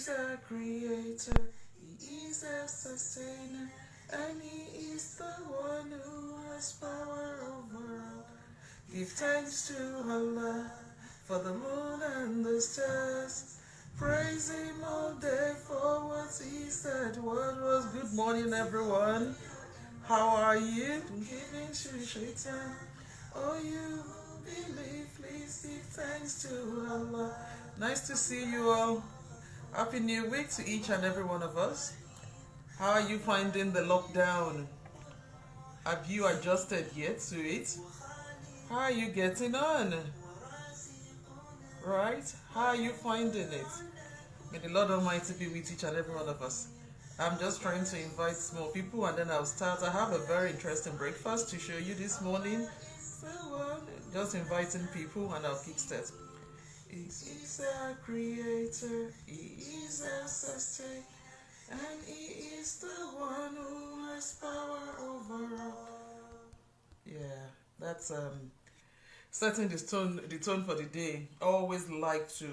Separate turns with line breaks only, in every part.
is a creator, He is a sustainer, and He is the one who has power over all. Give thanks to Allah for the moon and the stars. Praise Him all day for what He said. What was good morning, everyone? How are you? Giving to Shaitan. Oh, you believe, please give thanks to Allah. Nice to see you all. Happy New Week to each and every one of us. How are you finding the lockdown? Have you adjusted yet to it? How are you getting on? Right? How are you finding it? May the Lord Almighty be with each and every one of us. I'm just trying to invite more people and then I'll start. I have a very interesting breakfast to show you this morning. So just inviting people and I'll kickstart. He is our creator, He is our sustainer, and He is the one who has power over all. Yeah, that's setting the tone for the day. I always like to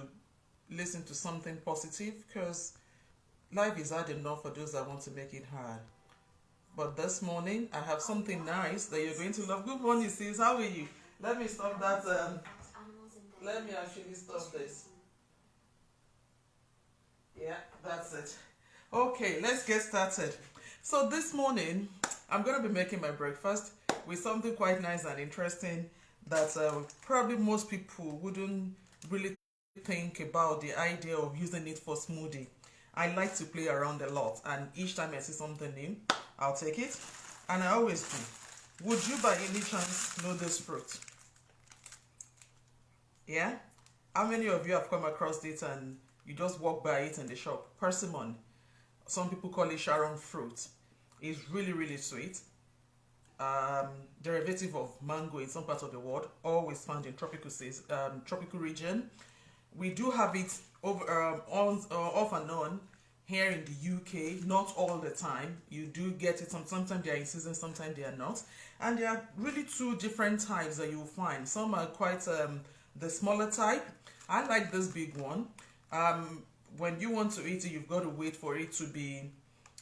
listen to something positive because life is hard enough for those that want to make it hard. But this morning, I have something nice that you're going to love. Good morning, sis. How are you? Let me stop that. Let me actually stop this. Yeah, that's it. Okay, let's get started. So this morning, I'm going to be making my breakfast with something quite nice and interesting that probably most people wouldn't really think about the idea of using it for smoothie. I like to play around a lot, and each time I see something new, I'll take it, and I always do. Would you by any chance know this fruit? Yeah? How many of you have come across it and you just walk by it in the shop? Persimmon. Some people call it Sharon fruit. It's really, really sweet. Derivative of mango in some parts of the world, always found in tropical region. We do have it over off and on here in the UK, not all the time. You do get it. Sometimes they are in season, sometimes they are not. And there are really two different types that you'll find. Some are quite the smaller type. I like this big one. When you want to eat it, you've got to wait for it to be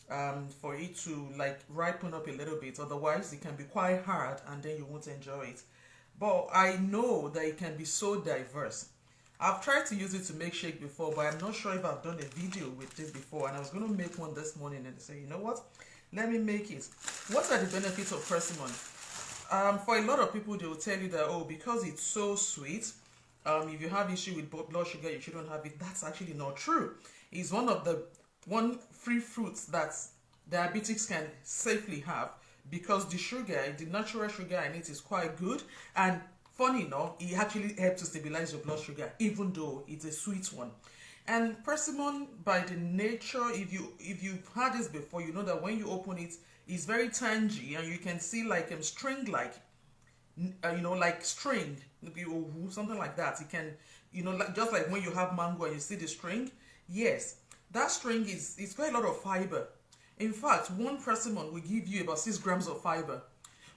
like ripen up a little bit. Otherwise, it can be quite hard and then you won't enjoy it. But I know that it can be so diverse. I've tried to use it to make shake before, but I'm not sure if I've done a video with this before. And I was going to make one this morning and say, you know what? Let me make it. What are the benefits of persimmon? For a lot of people, they will tell you that, oh, because it's so sweet, if you have issue with blood sugar, you shouldn't have it. That's actually not true. It's one of the free fruits that diabetics can safely have because the natural sugar in it is quite good, and funny enough, it actually helps to stabilize your blood sugar even though it's a sweet one. And persimmon, by the nature, if you've had this before, you know that when you open it, it's very tangy and you can see like string, like like string, something like that. It can, like, just like when you have mango and you see the string. Yes, that string is quite a lot of fiber. In fact, one persimmon will give you about 6 grams of fiber,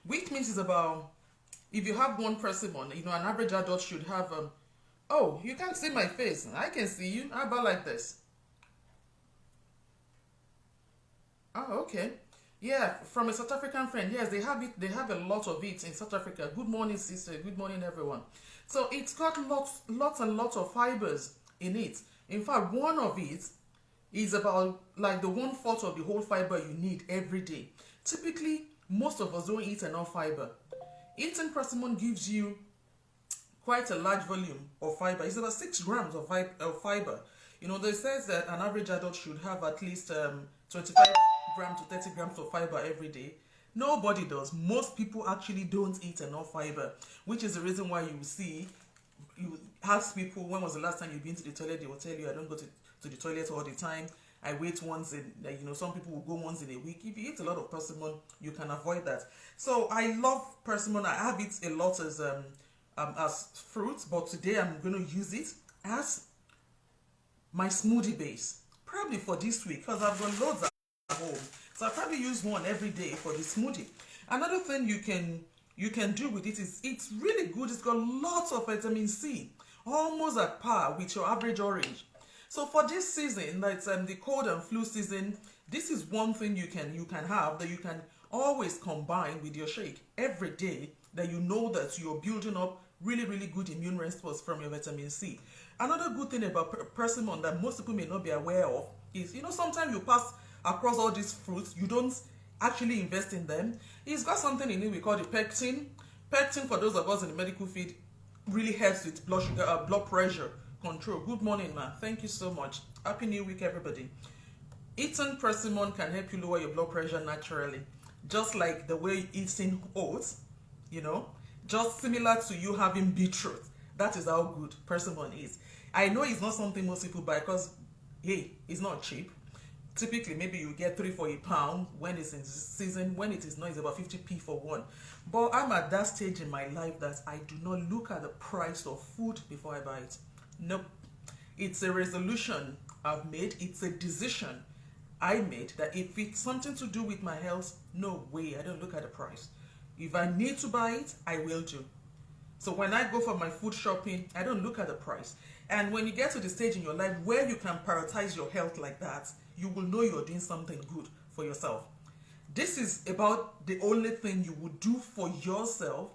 which means it's about, if you have one persimmon, an average adult should have, oh, you can't see my face. I can see you. How about like this? Oh, okay. Yeah, from a South African friend. Yes, they have it. They have a lot of it in South Africa. Good morning, sister. Good morning, everyone. So it's got lots and lots of fibers in it. In fact, one of it is about like the 1/4 of the whole fiber you need every day. Typically, most of us don't eat enough fiber. Eating persimmon gives you quite a large volume of fiber. It's about 6 grams of fiber. They says that an average adult should have at least 25 grams to 30 grams of fiber every day. Nobody does. Most people actually don't eat enough fiber, which is the reason why you ask people, when was the last time you've been to the toilet? They will tell you, I don't go to the toilet all the time. I wait once in, some people will go once in a week. If you eat a lot of persimmon, you can avoid that. So I love persimmon. I have it a lot as fruit, but today I'm going to use it as my smoothie base. Probably for this week, because I've got loads at home. So I probably use one every day for the smoothie. Another thing you can do with it is it's really good. It's got lots of vitamin C, almost at par with your average orange. So for this season, that's the cold and flu season, this is one thing you can have that you can always combine with your shake every day, that you know that you're building up really good immune response from your vitamin C. Another good thing about persimmon that most people may not be aware of is, sometimes you pass across all these fruits, you don't actually invest in them. It's got something in it we call the pectin. Pectin, for those of us in the medical field, really helps with blood sugar, blood pressure control. Good morning, ma. Thank you so much. Happy New Week, everybody. Eating persimmon can help you lower your blood pressure naturally, just like the way eating oats, just similar to you having beetroot. That is how good persimmon is. I know it's not something most people buy because, hey, it's not cheap. Typically, maybe you get 3 for a pound when it's in season. When it is not, it's about 50p for one. But I'm at that stage in my life that I do not look at the price of food before I buy it. Nope. It's a resolution I've made. It's a decision I made that if it's something to do with my health, no way, I don't look at the price. If I need to buy it, I will do. So when I go for my food shopping, I don't look at the price. And when you get to the stage in your life where you can prioritize your health like that, you will know you're doing something good for yourself. This is about the only thing you would do for yourself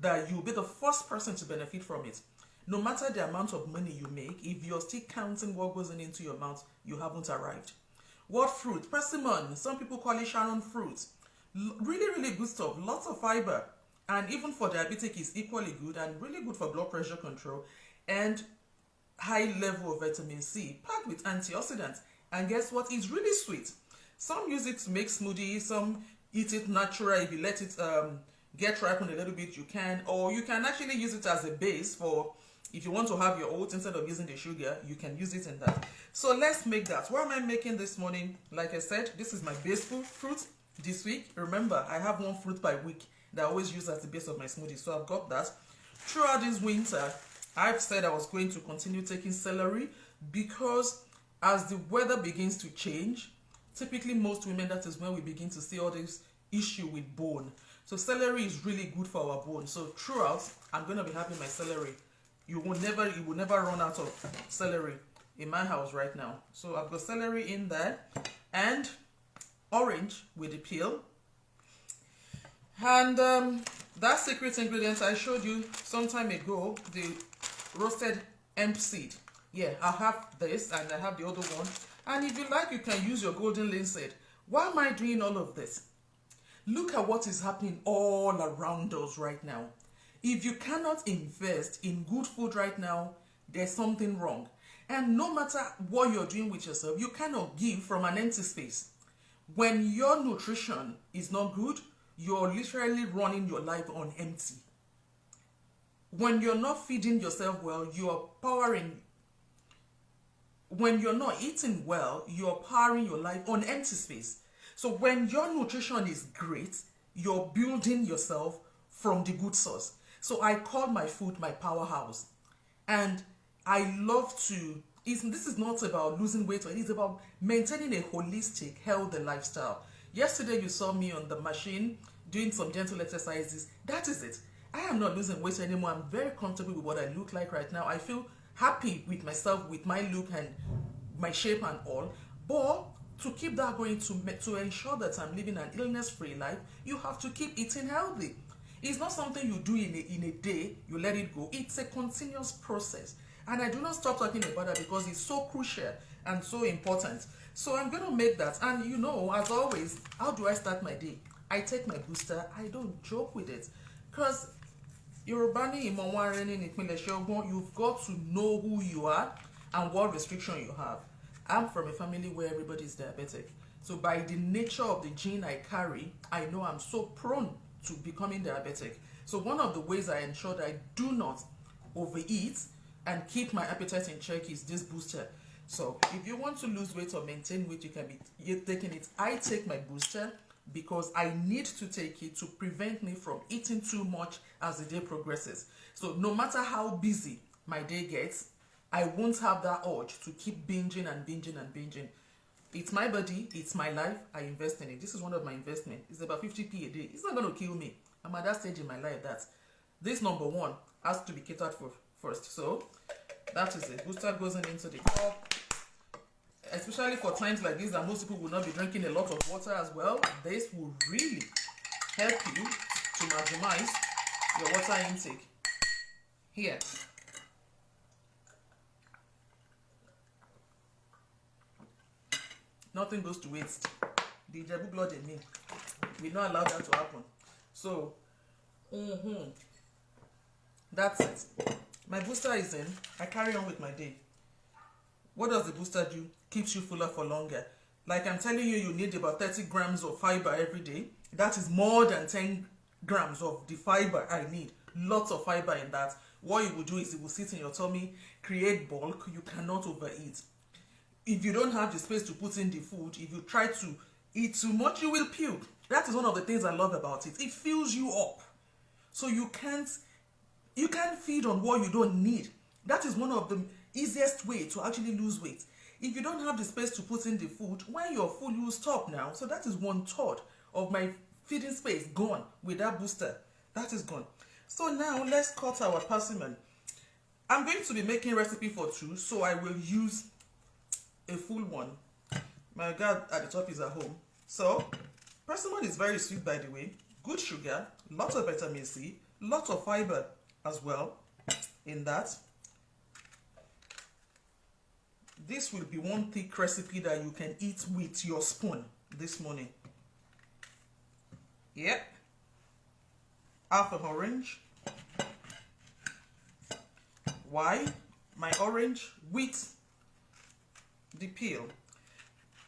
that you'll be the first person to benefit from it. No matter the amount of money you make, if you're still counting what goes into your mouth, you haven't arrived. What fruit? Persimmon. Some people call it Sharon fruit. Really good stuff. Lots of fiber. And even for diabetic, is equally good and really good for blood pressure control. And high level of vitamin C, packed with antioxidants. And guess what? It's really sweet. Some use it to make smoothies. Some eat it natural. If you let it get ripened a little bit, you can. Or you can actually use it as a base for, if you want to have your oats instead of using the sugar, you can use it in that. So let's make that. What am I making this morning? Like I said, this is my base fruit this week. Remember, I have one fruit by week that I always use as the base of my smoothie. So I've got that. Throughout this winter, I've said I was going to continue taking celery because as the weather begins to change, typically most women, that is when we begin to see all this issue with bone. So celery is really good for our bone. So throughout, I'm going to be having my celery. You will never run out of celery in my house right now. So I've got celery in there and orange with the peel. And that secret ingredient I showed you some time ago, the roasted hemp seed. Yeah, I have this and I have the other one. And if you like, you can use your golden linseed. Why am I doing all of this? Look at what is happening all around us right now. If you cannot invest in good food right now, there's something wrong. And no matter what you're doing with yourself, you cannot give from an empty space. When your nutrition is not good, you're literally running your life on empty. When you're not feeding yourself well, when you're not eating well, you're powering your life on empty space. So when your nutrition is great, you're building yourself from the good source. So I call my food my powerhouse. And I love to, this is not about losing weight, it is about maintaining a holistic, healthy lifestyle. Yesterday you saw me on the machine doing some gentle exercises. That is it. I am not losing weight anymore. I'm very comfortable with what I look like right now. I feel happy with myself, with my look and my shape and all. But to keep that going, to ensure that I'm living an illness-free life, you have to keep eating healthy. It's not something you do in a day, you let it go. It's a continuous process. And I do not stop talking about that because it's so crucial and so important. So I'm going to make that. And as always, how do I start my day? I take my booster. I don't joke with it. Because you've got to know who you are and what restriction you have. I'm from a family where everybody is diabetic. So by the nature of the gene I carry, I know I'm so prone to becoming diabetic. So one of the ways I ensure that I do not overeat and keep my appetite in check is this booster. So if you want to lose weight or maintain weight, you can be taking it. I take my booster because I need to take it to prevent me from eating too much as the day progresses. So no matter how busy my day gets, I won't have that urge to keep binging. It's my body, it's my life, I invest in it. This is one of my investments. It's about 50p a day. It's not going to kill me. I'm at that stage in my life that this number one has to be catered for first. So that is it. Booster goes into the cup. especially for times like this that most people will not be drinking a lot of water as well. This will really help you to maximize your water intake. Here. Nothing goes to waste. The Ijebu blood in me. We not allow that to happen. So, that's it. My booster is in. I carry on with my day. What does the booster do? Keeps you fuller for longer. Like I'm telling you, you need about 30 grams of fiber every day. That is more than 10 grams of the fiber I need. Lots of fiber in that. What it will do is it will sit in your tummy, create bulk. You cannot overeat. If you don't have the space to put in the food, if you try to eat too much, you will puke. That is one of the things I love about it. It fills you up. So you can't feed on what you don't need. That is one of the easiest way to actually lose weight. If you don't have the space to put in the food, when you're full, you will stop now. So that is 1/3 of my feeding space gone with that booster. That is gone. So now let's cut our persimmon. I'm going to be making recipe for 2, so I will use a full one. My guard at the top is at home. So persimmon is very sweet, by the way. Good sugar, lots of vitamin C, lots of fiber as well in that. This will be one thick recipe that you can eat with your spoon this morning. Yep. Half an orange. Why? My orange with the peel.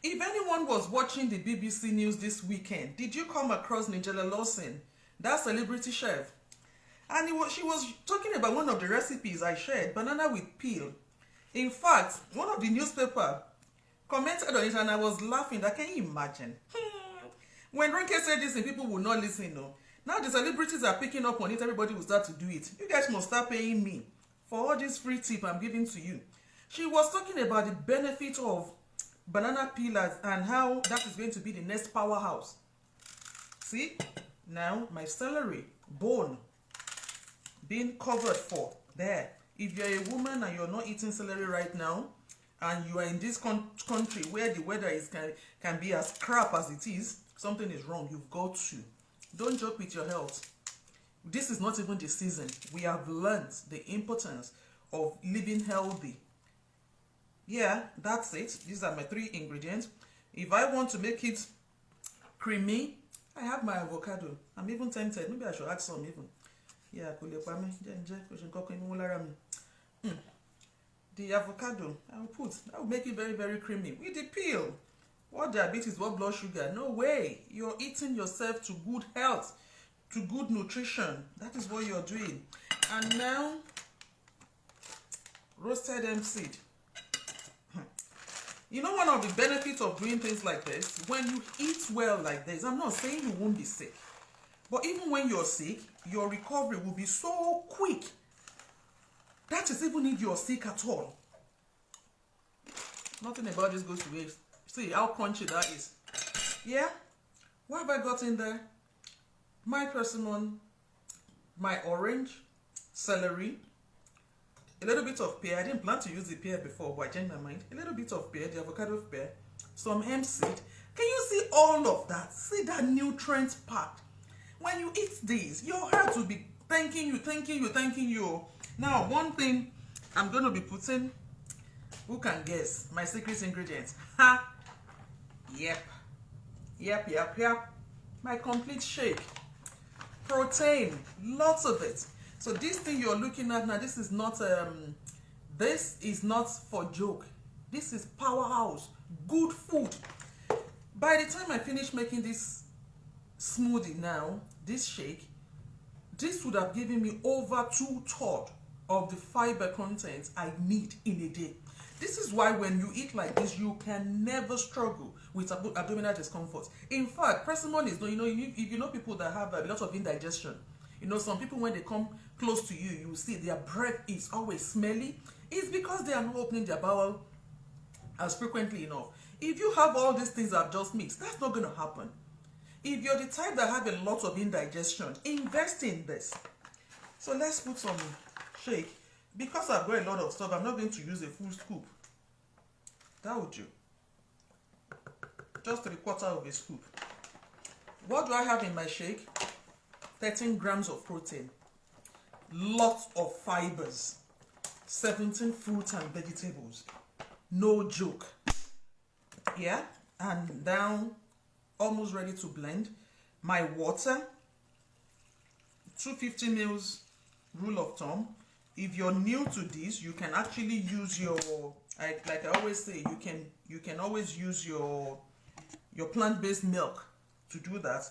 If anyone was watching the BBC News this weekend, did you come across Nigella Lawson, that celebrity chef? And she was talking about one of the recipes I shared, banana with peel. In fact, one of the newspaper commented on it and I was laughing. That, can you imagine? When Ronke said this and people will not listen, no. Now the celebrities are picking up on it, everybody will start to do it. You guys must start paying me for all this free tip I'm giving to you. She was talking about the benefit of banana peelers and how that is going to be the next powerhouse. See, now my celery bone being covered for there. If you're a woman and you're not eating celery right now, and you are in this country where the weather is can be as crap as it is, something is wrong. You've got to. Don't joke with your health. This is not even the season. We have learned the importance of living healthy. Yeah, that's it. These are my 3 ingredients. If I want to make it creamy, I have my avocado. I'm even tempted. Maybe I should add some even. Yeah, the avocado I will put, that will make it very, very creamy with the peel. What diabetes, what blood sugar? No way. You're eating yourself to good health, to good nutrition. That is what you're doing. And now, roasted hemp seed. You know, one of the benefits of doing things like this, when you eat well like this, I'm not saying you won't be sick, but even when you're sick, your recovery will be so quick. That is even if you're sick at all. Nothing about this goes to waste. See how crunchy that is. Yeah? What have I got in there? My persimmon, my orange, celery, a little bit of pear. I didn't plan to use the pear before, but I changed my mind. A little bit of pear, the avocado pear, some hemp seed. Can you see all of that? See that nutrient packed. When you eat these, your heart will be thanking you. Now, one thing I'm going to be putting, who can guess? My secret ingredients. Ha! Yep. My complete shake. Protein, lots of it. So this thing you're looking at now, this is not for joke. This is powerhouse, good food. By the time I finish making this smoothie now, this shake, this would have given me over 2/3 of the fiber content I need in a day. This is why when you eat like this, you can never struggle with abdominal discomfort. In fact, persimmon is, if you know people that have a lot of indigestion, some people when they come close to you, you see their breath is always smelly. It's because they are not opening their bowel as frequently enough. If you have all these things I've just mixed, that's not going to happen. If you're the type that have a lot of indigestion, invest in this. So let's put some shake. Because I've got a lot of stuff, I'm not going to use a full scoop. That would do. just 3/4 of a scoop. What do I have in my shake? 13 grams of protein, lots of fibers, 17 fruits and vegetables. No joke. Yeah, and down, almost ready to blend. My water, 250 mils, rule of thumb. If you're new to this, you can actually use your, like I always say, you can always use your plant-based milk to do that.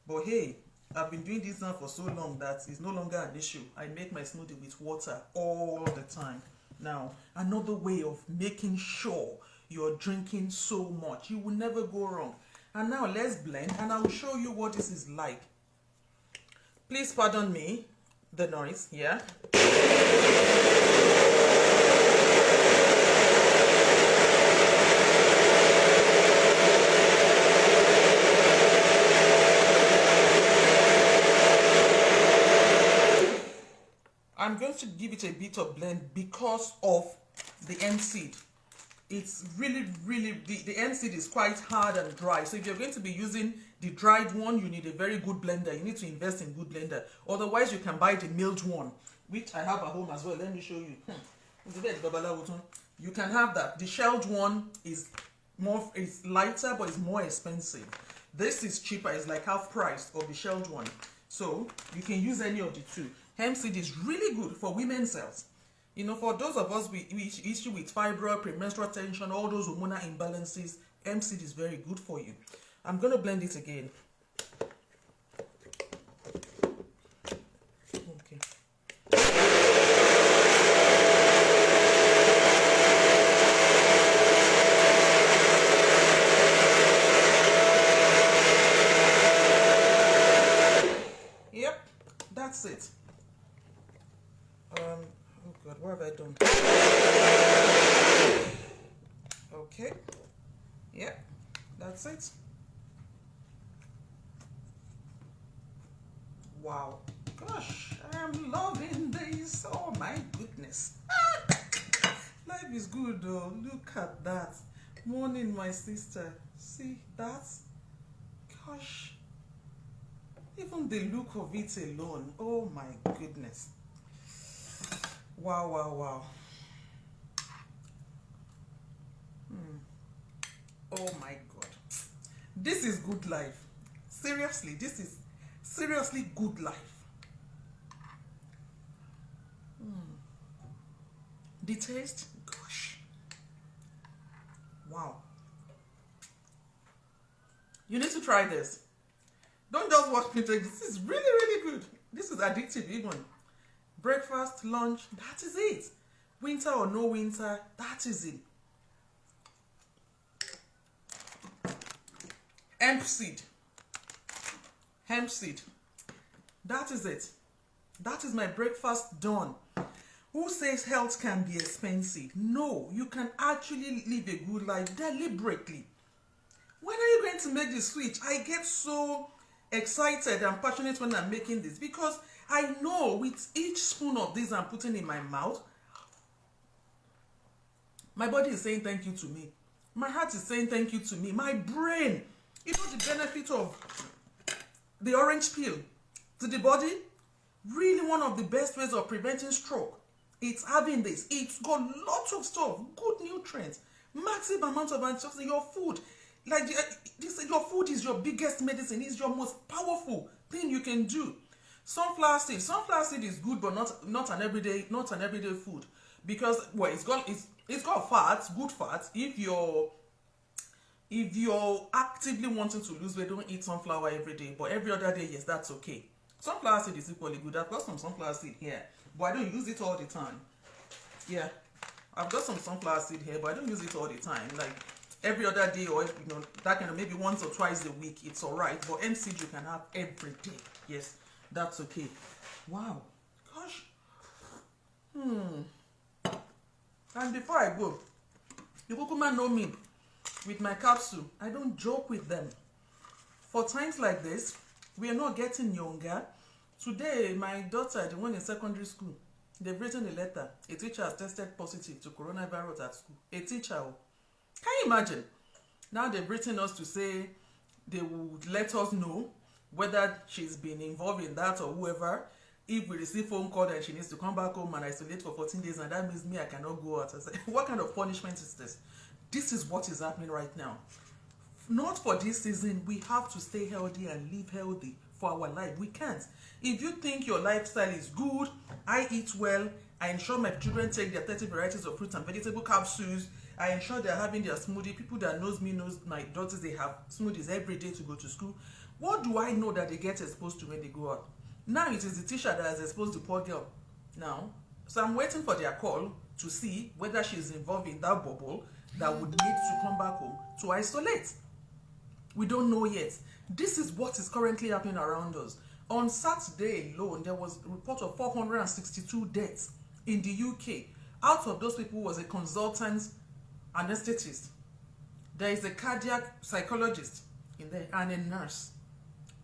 But hey, I've been doing this now for so long that it's no longer an issue. I make my smoothie with water all the time. Now, another way of making sure you're drinking so much, you will never go wrong. And now let's blend, and I will show you what this is like. Please pardon me, the noise, yeah? I'm going to give it a bit of blend because of the hemp seed. It's really, the hemp seed is quite hard and dry. So if you're going to be using the dried one, you need a very good blender. You need to invest in good blender. Otherwise, you can buy the milled one, which I have at home as well. Let me show you. You can have that. The shelled one is lighter, but it's more expensive. This is cheaper. It's like half price of the shelled one. So you can use any of the two. Hemp seed is really good for women's health. You know, for those of us with issue with fibroid, premenstrual tension, all those hormonal imbalances, hemp seed is very good for you. I'm going to blend it again. Okay. Yep, that's it. Oh God, what have I done? Okay. Yeah, that's it. Wow. Gosh, I am loving this. Oh my goodness. Life is good though. Look at that. Morning, my sister. See that? Gosh. Even the look of it alone. Oh my goodness. Wow, wow, wow. Oh my God. This is good life. Seriously, this is seriously good life. The taste, gosh. Wow. You need to try this. Don't just watch me take this. This is really, really good. This is addictive even. Breakfast, lunch, that is it. Winter or no winter, that is it. Hemp seed. Hemp seed. That is it. That is my breakfast done. Who says health can be expensive? No, you can actually live a good life deliberately. When are you going to make the switch? I get so excited and passionate when I'm making this because I know with each spoon of this I'm putting in my mouth, my body is saying thank you to me. My heart is saying thank you to me. My brain, you know the benefit of the orange peel to the body? Really one of the best ways of preventing stroke. It's having this. It's got lots of stuff, good nutrients, massive amounts of antioxidants. Your food, like your food is your biggest medicine. It's your most powerful thing you can do. Sunflower seed. Sunflower seed is good, but not an everyday food because well, it's got fats, good fats. If you're actively wanting to lose weight, don't eat sunflower every day. But every other day, yes, that's okay. Sunflower seed is equally good. I've got some sunflower seed here, but I don't use it all the time. Yeah, I've got some sunflower seed here, but I don't use it all the time. Like every other day, or that kind of maybe once or twice a week, it's all right. But hemp seed you can have every day. Yes, that's okay. Wow, gosh. And before I go, you Kukuma know me with my capsule. I don't joke with them. For times like this, we are not getting younger. Today, my daughter, the one in secondary school, they've written a letter. A teacher has tested positive to coronavirus at school. A teacher. Can you imagine? Now they've written us to say they would let us know whether she's been involved in that or whoever. If we receive phone call that she needs to come back home and isolate for 14 days, and that means me, I cannot go out. I said, what kind of punishment is this? This is what is happening right now. Not for this season. We have to stay healthy and live healthy for our life. We can't. If you think your lifestyle is good, I eat well, I ensure my children take their 30 varieties of fruits and vegetable capsules, I ensure they're having their smoothie. People that knows me knows my daughters, they have smoothies every day to go to school. What do I know that they get exposed to when they go out? Now it is the teacher that has exposed the poor girl. Now, so I'm waiting for their call to see whether she's involved in that bubble that would need to come back home to isolate. We don't know yet. This is what is currently happening around us. On Saturday alone, there was a report of 462 deaths in the UK. Out of those people was a consultant anesthetist. There is a cardiac psychologist in there and a nurse.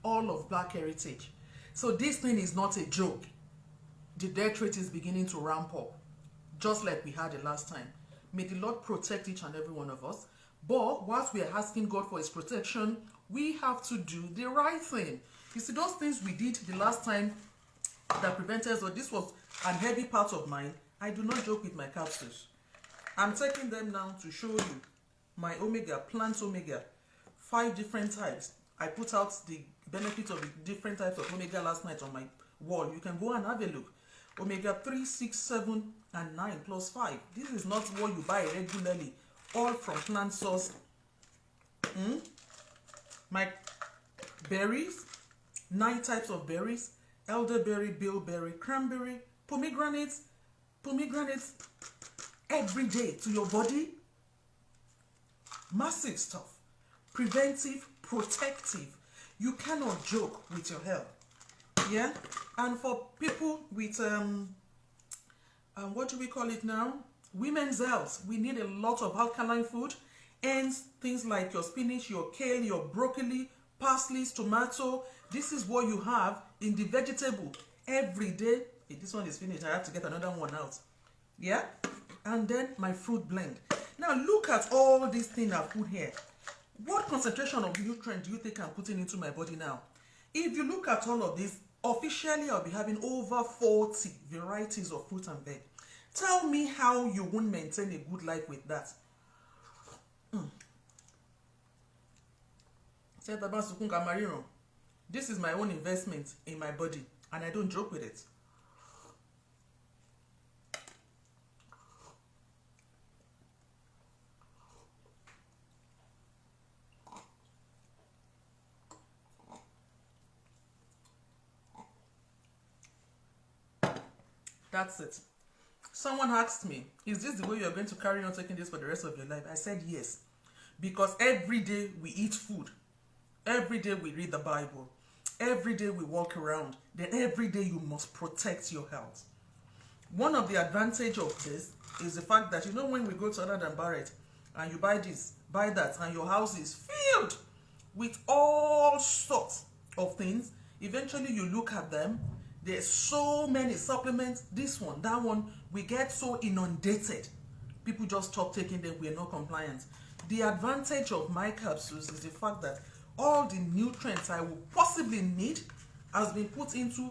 All of Black heritage. So this thing is not a joke. The death rate is beginning to ramp up, just like we had the last time. May the Lord protect each and every one of us. But whilst we are asking God for his protection, we have to do the right thing. You see, those things we did the last time that prevented us, or this was a heavy part of mine, I do not joke with my capsules. I'm taking them now to show you my omega, plant omega, 5 different types. I put out the benefits of the different types of omega last night on my wall. You can go and have a look. Omega 3, 6, 7, and 9 plus 5. This is not what you buy regularly. All from plant source. My berries, 9 types of berries. Elderberry, bilberry, cranberry, pomegranates every day to your body. Massive stuff. Preventive, protective. You cannot joke with your health. Yeah? And for people with what do we call it now? Women's health. We need a lot of alkaline food and things like your spinach, your kale, your broccoli, parsley, tomato. This is what you have in the vegetable every day. Hey, this one is finished. I have to get another one out. Yeah? And then my fruit blend. Now look at all these things I've put here. What concentration of nutrient do you think I'm putting into my body now? If you look at all of this, officially I'll be having over 40 varieties of fruit and veg. Tell me how you won't maintain a good life with that. This is my own investment in my body, and I don't joke with it. That's it. Someone asked me, is this the way you're going to carry on taking this for the rest of your life? I said yes. Because every day we eat food. Every day we read the Bible. Every day we walk around. Then every day you must protect your health. One of the advantages of this is the fact that, you know, when we go to other than Barrett and you buy this, buy that, and your house is filled with all sorts of things, eventually you look at them, there's so many supplements, this one, that one, we get so inundated. People just stop taking them, we're not compliant. The advantage of my capsules is the fact that all the nutrients I will possibly need has been put into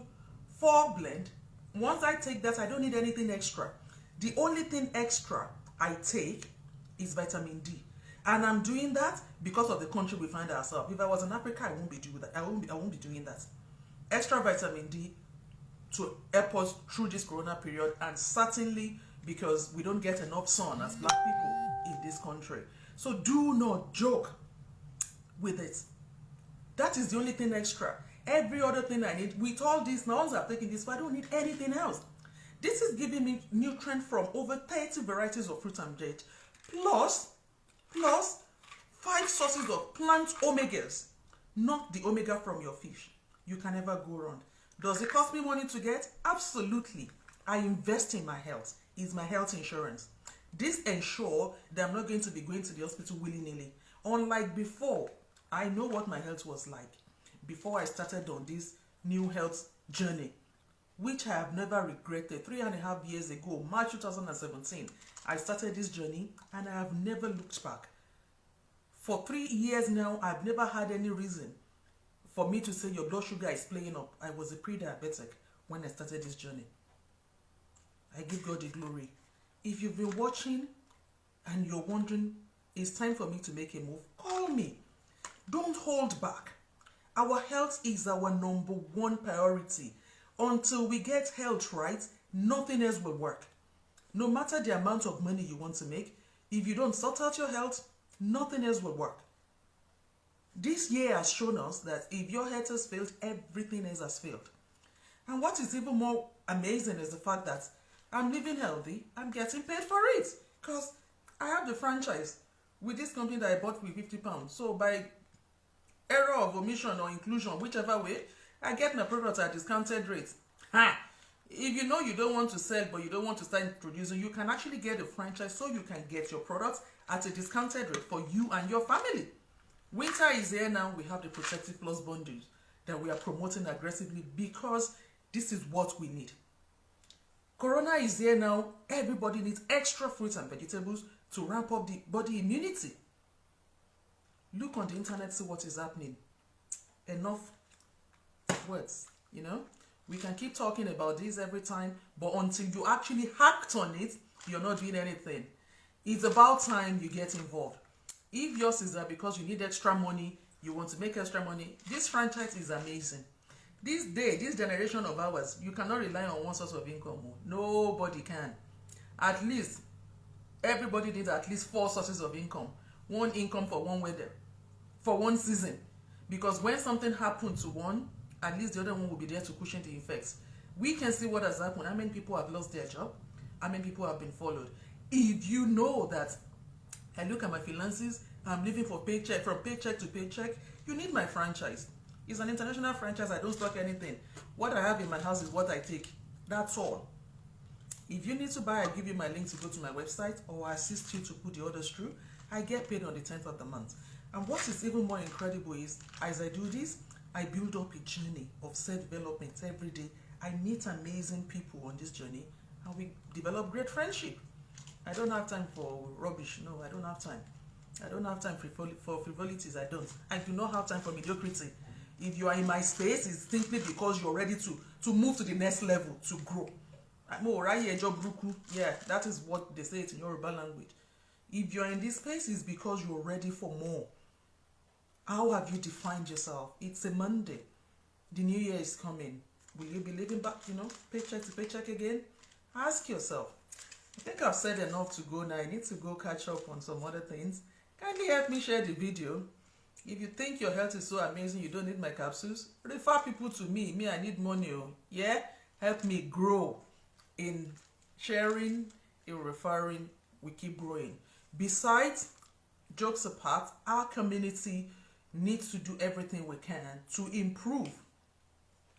4 blend. Once I take that, I don't need anything extra. The only thing extra I take is vitamin D. And I'm doing that because of the country we find ourselves. If I was in Africa, I won't be doing that. I won't be doing that. Extra vitamin D to help us through this corona period, and certainly because we don't get enough sun as Black people in this country. So do not joke with it. That is the only thing extra. Every other thing I need, with all this, now once I've taken this, I don't need anything else. This is giving me nutrient from over 30 varieties of fruit and veg, plus 5 sources of plant omegas, not the omega from your fish. You can never go wrong. Does it cost me money to get? Absolutely. I invest in my health. It's my health insurance. This ensures that I'm not going to be going to the hospital willy-nilly. Unlike before, I know what my health was like before I started on this new health journey, which I have never regretted. 3.5 years ago, March 2017, I started this journey and I have never looked back. For 3 years now, I've never had any reason for me to say your blood sugar is playing up. I was a pre-diabetic when I started this journey. I give God the glory. If you've been watching and you're wondering, it's time for me to make a move, call me. Don't hold back. Our health is our #1 priority. Until we get health right, nothing else will work. No matter the amount of money you want to make, if you don't sort out your health, nothing else will work. This year has shown us that if your health has failed, everything else has failed. And what is even more amazing is the fact that I'm living healthy, I'm getting paid for it. Because I have the franchise with this company that I bought with £50. So by error of omission or inclusion, whichever way, I get my product at discounted rates. If you know you don't want to sell but you don't want to start producing, you can actually get a franchise so you can get your products at a discounted rate for you and your family. Winter is here now. We have the Protective Plus bundles that we are promoting aggressively because this is what we need. Corona is here now. Everybody needs extra fruits and vegetables to ramp up the body immunity. Look on the internet, see what is happening. Enough words, you know. We can keep talking about this every time, but until you actually act on it, you're not doing anything. It's about time you get involved. If yours is that because you need extra money, you want to make extra money, this franchise is amazing. This day, this generation of ours, you cannot rely on one source of income. Nobody can. At least, everybody needs at least 4 sources of income. One income for one weather, for one season. Because when something happens to one, at least the other one will be there to cushion the effects. We can see what has happened. How many people have lost their job? How many people have been followed? If you know that I look at my finances, I'm living from paycheck to paycheck, you need my franchise. It's an international franchise. I don't stock anything. What I have in my house is what I take. That's all. If you need to buy, I'll give you my link to go to my website or assist you to put the orders through. I get paid on the 10th of the month. And what is even more incredible is, as I do this, I build up a journey of self-development every day. I meet amazing people on this journey and we develop great friendship. I don't have time for rubbish. No, I don't have time. I don't have time for frivolities. I don't. I do not have time for mediocrity. If you are in my space, it's simply because you're ready to move to the next level, to grow. Yeah, that is what they say it in Yoruba language. If you're in this space, it's because you're ready for more. How have you defined yourself? It's a Monday. The new year is coming. Will you be living back, paycheck to paycheck again? Ask yourself. I think I've said enough to go now. I need to go catch up on some other things. Kindly help me share the video. If you think your health is so amazing, you don't need my capsules, refer people to me. Me, I need money. Yeah? Help me grow. In sharing, in referring, we keep growing. Besides, jokes apart, our community needs to do everything we can to improve.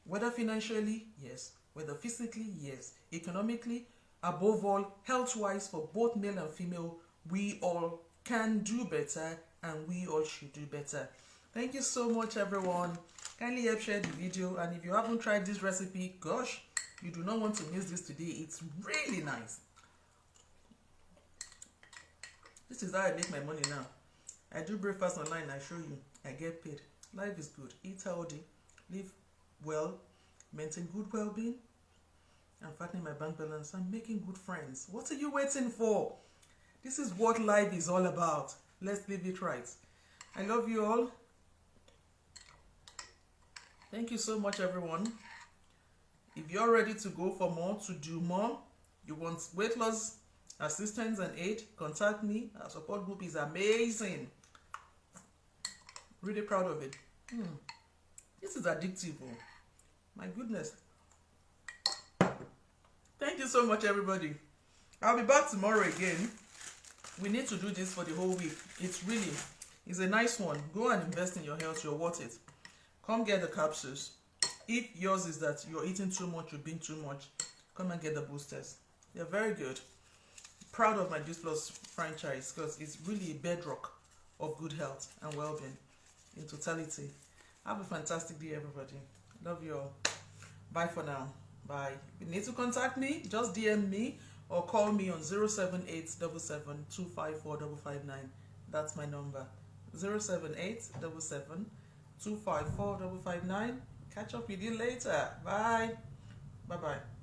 Whether financially, yes. Whether physically, yes. Economically, above all, health-wise, for both male and female, we all can do better and we all should do better. Thank you so much, everyone. Kindly help share the video, and if you haven't tried this recipe, gosh, you do not want to miss this today. It's really nice. This is how I make my money now. I do breakfast online, I show you. I get paid. Life is good. Eat healthy, live well, maintain good well-being. I'm fattening my bank balance. I'm making good friends. What are you waiting for? This is what life is all about. Let's live it right. I love you all. Thank you so much, everyone. If you're ready to go for more, to do more, you want weight loss assistance and aid, contact me. Our support group is amazing. Really proud of it. This is addictive. My goodness. Thank you so much, everybody. I'll be back tomorrow again. We need to do this for the whole week. It's a nice one. Go and invest in your health. You're worth it. Come get the capsules. If yours is that you're eating too much, you've been too much, come and get the boosters. They're very good. Proud of my Juice Plus franchise because it's really a bedrock of good health and well-being in totality. Have a fantastic day, everybody. Love you all. Bye for now. Bye. If you need to contact me, just DM me or call me on 07877254559. That's my number. 078 77 254 559. Catch up with you later. Bye. Bye bye.